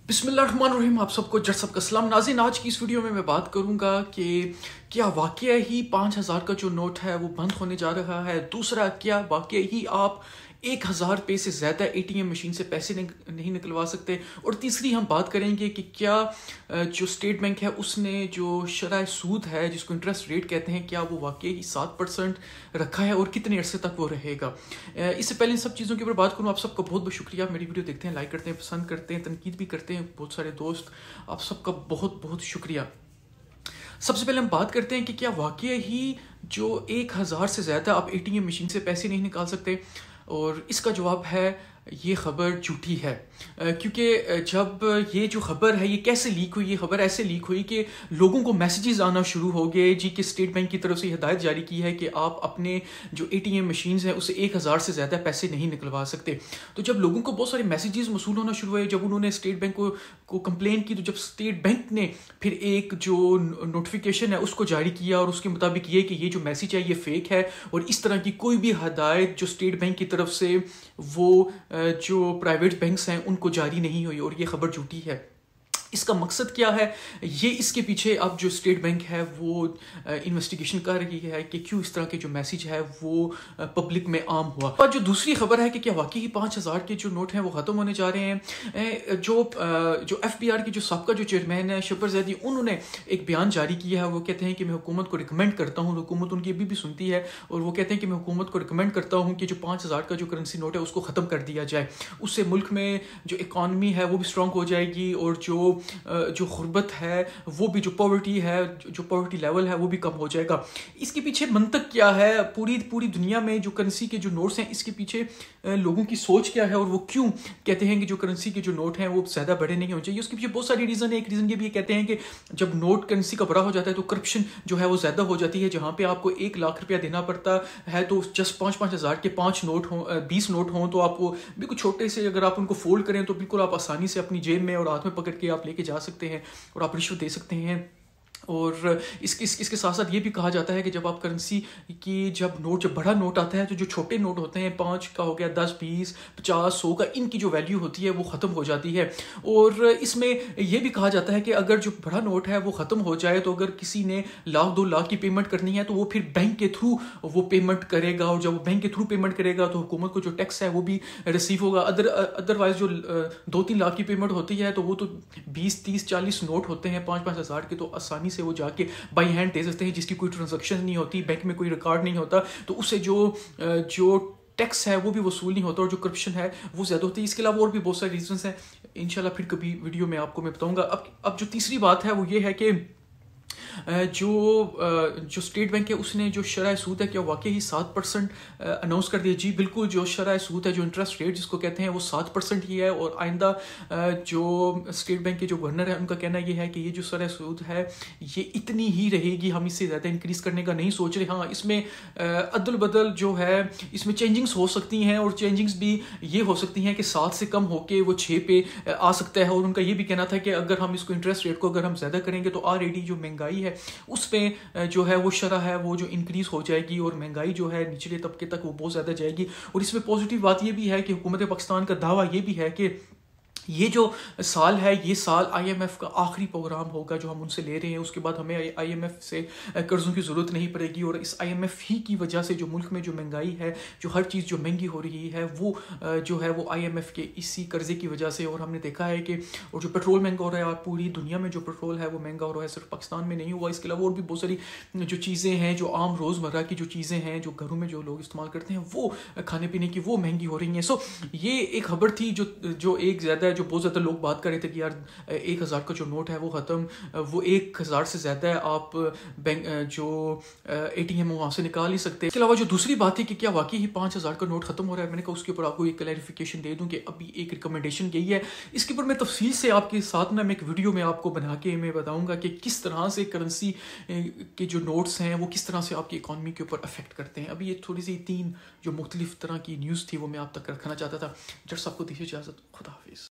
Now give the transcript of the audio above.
बिस्मिल्लाहिर्रहमानिर्रहीम। आप सबको जट सबका सलाम। नाज़रीन, आज की इस वीडियो में मैं बात करूंगा कि क्या वाकया ही 5,000 का जो नोट है वो बंद होने जा रहा है। दूसरा, क्या वाकया ही आप 1,000 रुपये से ज़्यादा ATM मशीन से पैसे नहीं निकलवा सकते। और तीसरी हम बात करेंगे कि क्या जो स्टेट बैंक है उसने जो शरह सूद है जिसको इंटरेस्ट रेट कहते हैं, क्या वो वाकई ही 7% रखा है और कितने अरसे तक वो रहेगा। इससे पहले इन सब चीज़ों के ऊपर बात करूँ, आप सबका बहुत बहुत शुक्रिया। मेरी वीडियो देखते हैं, लाइक करते हैं, पसंद करते हैं, तनकीद भी करते हैं बहुत सारे दोस्त। आप सबका बहुत बहुत शुक्रिया। सबसे पहले हम बात करते हैं कि क्या वाकई ही जो 1,000 से ज़्यादा आप ATM मशीन से पैसे नहीं निकाल सकते। और इसका जवाब है ये ख़बर झूठी है। क्योंकि जब ये जो ख़बर है ये कैसे लीक हुई, ये ख़बर ऐसे लीक हुई कि लोगों को मैसेजेस आना शुरू हो गए जी कि स्टेट बैंक की तरफ से हिदायत जारी की है कि आप अपने जो ATM मशीन्स हैं उससे 1,000 से ज़्यादा पैसे नहीं निकलवा सकते। तो जब लोगों को बहुत सारे मैसेजेस मसूल होना शुरू हुए, जब उन्होंने स्टेट बैंक को कंप्लेन की, तो जब स्टेट बैंक ने फिर एक जो नोटिफिकेशन है उसको जारी किया और उसके मुताबिक ये कि ये जो मैसेज है ये फेक है और इस तरह की कोई भी हिदायत जो स्टेट बैंक की तरफ से वो जो प्राइवेट बैंक्स हैं उनको जारी नहीं हुई और ये खबर झूठी है। इसका मकसद क्या है, ये इसके पीछे अब जो स्टेट बैंक है वो इन्वेस्टिगेशन कर रही है कि क्यों इस तरह के जो मैसेज है वो पब्लिक में आम हुआ। और जो दूसरी खबर है कि क्या वाकई ही 5,000 के जो नोट हैं वो ख़त्म होने जा रहे हैं। जो FBR की जो साबका जो चेयरमैन है शब्बर ज़ैदी, उन्होंने एक बयान जारी किया है। वो कहते हैं कि मैं हुकूमत को रिकमेंड करता हूँ, हुकूमत उनकी अभी भी सुनती है, और वो कहते हैं कि मैं हुकूमत को रिकमेंड करता हूँ कि जो 5,000 का जो करेंसी नोट है उसको ख़त्म कर दिया जाए। उससे मुल्क में जो इकॉनमी है वो भी स्ट्रॉन्ग हो जाएगी और जो गुर्बत है वो भी, जो पॉवर्टी है, जो पॉवर्टी लेवल है वो भी कम हो जाएगा। इसके पीछे मंतक क्या है, पूरी दुनिया में जो करेंसी के जो नोट्स हैं इसके पीछे लोगों की सोच क्या है और वो क्यों कहते हैं कि जो करेंसी के जो नोट हैं वो ज़्यादा बड़े नहीं होने चाहिए। उसके पीछे बहुत सारी रीज़न है। एक रीज़न ये भी कहते हैं कि जब नोट करेंसी का बड़ा हो जाता है तो करप्शन जो है वो ज़्यादा हो जाती है। जहाँ पे आपको 1,00,000 रुपया देना पड़ता है तो जस्ट 5-5 हज़ार के 5 नोट हों, 20 नोट हों, तो आपको बिल्कुल छोटे से अगर आप उनको फोल्ड करें तो बिल्कुल आप आसानी से अपनी जेब में और हाथ में पकड़ के आप लेके जा सकते हैं और आप रिश्वत दे सकते हैं। और इसके साथ साथ ये भी कहा जाता है कि जब आप करेंसी की जब बड़ा नोट आता है तो जो छोटे नोट होते हैं 5 का हो गया, 10, 20, 50, 100 का, इनकी जो वैल्यू होती है वो ख़त्म हो जाती है। और इसमें ये भी कहा जाता है कि अगर जो बड़ा नोट है वो ख़त्म हो जाए तो अगर किसी ने 1,00,000-2 लाख की पेमेंट करनी है तो वो फिर बैंक के थ्रू वो पेमेंट करेगा, और जब वो बैंक के थ्रू पेमेंट करेगा तो हुकूमत को जो टैक्स है वो भी रिसीव होगा। अदरवाइज जो 2-3 लाख की पेमेंट होती है तो वो तो 20, 30, 40 नोट होते हैं 5-5 हज़ार के, तो आसानी से वो जाके बाई हैंड दे सकते हैं, जिसकी कोई ट्रांजैक्शन नहीं होती, बैंक में कोई रिकॉर्ड नहीं होता, तो उससे जो टैक्स है वो भी वसूल नहीं होता और जो करप्शन है वो ज़्यादा होती है। इसके अलावा और भी बहुत सारे रीजंस हैं, इंशाल्लाह फिर कभी वीडियो में आपको मैं बताऊंगा। अब जो तीसरी बात है वो ये है कि जो स्टेट बैंक है उसने जो शरह सूद है क्या वाकई ही 7% अनाउंस कर दिया। जी बिल्कुल, जो शरह सूद है, जो इंटरेस्ट रेट जिसको कहते हैं, वो 7% ही है। और आइंदा जो स्टेट बैंक के जो गवर्नर है उनका कहना ये है कि ये जो शरह सूद है ये इतनी ही रहेगी, हम इससे ज़्यादा इंक्रीज़ करने का नहीं सोच रहे। हाँ, इसमें अदल बदल जो है इसमें चेंजिंग्स हो सकती हैं, और चेंजिंग्स भी ये हो सकती हैं कि 7 से कम होके वो 6 पे आ सकता है। और उनका ये भी कहना था कि अगर हम इसको इंटरेस्ट रेट को अगर हम ज़्यादा करेंगे तो ऑलरेडी जो महंगाई है उस पे जो है वो शरह है वो जो इंक्रीज हो जाएगी और महंगाई जो है निचले तबके तक वो बहुत ज़्यादा जाएगी। और इसमें पॉजिटिव बात ये भी है कि हुकूमत पाकिस्तान का दावा ये भी है कि ये जो साल है ये साल IMF का आखिरी प्रोग्राम होगा जो हम उनसे ले रहे हैं। उसके बाद हमें IMF से कर्ज़ों की ज़रूरत नहीं पड़ेगी, और इस IMF ही की वजह से जो मुल्क में जो महंगाई है, जो हर चीज़ जो महंगी हो रही है वो जो है वो IMF के इसी कर्ज़े की वजह से। और हमने देखा है कि और जो पेट्रोल महंगा हो रहा है, और पूरी दुनिया में जो पेट्रोल है वो महंगा हो रहा है, सिर्फ पाकिस्तान में नहीं हुआ। इसके अलावा और भी बहुत सारी जो चीज़ें हैं, जो आम रोज़मर्रा की जो चीज़ें हैं जो घरों में जो लोग इस्तेमाल करते हैं वो खाने पीने की, वो महंगी हो रही हैं। सो ये एक खबर थी जो एक ज़्यादा जो बहुत ज़्यादा लोग बात कर रहे थे कि यार 1,000 का जो नोट है वो ख़त्म, वो 1,000 से ज़्यादा है, आप बैंक जो ATM वहाँ से निकाल ही सकते हैं। इसके अलावा जो दूसरी बात है कि क्या वाकई ही 5,000 का नोट ख़त्म हो रहा है, मैंने कहा उसके ऊपर आपको एक क्लैरिफिकेशन दे दूं कि अभी एक रिकमेंडेशन गई है। इसके ऊपर मैं तफसील से आपके साथ ना मैं एक वीडियो में आपको बना के मैं बताऊँगा कि किस तरह से करेंसी के जो नोट्स हैं वो किस तरह से आपकी इकॉनमी के ऊपर अफेक्ट करते हैं। अभी ये थोड़ी सी 3 जो मुख्तलिफ तरह की न्यूज़ थी वो मैं आप तक रखना चाहता था। जस्ट आपको दीजिए इजाज़त, खुदा हाफिज़।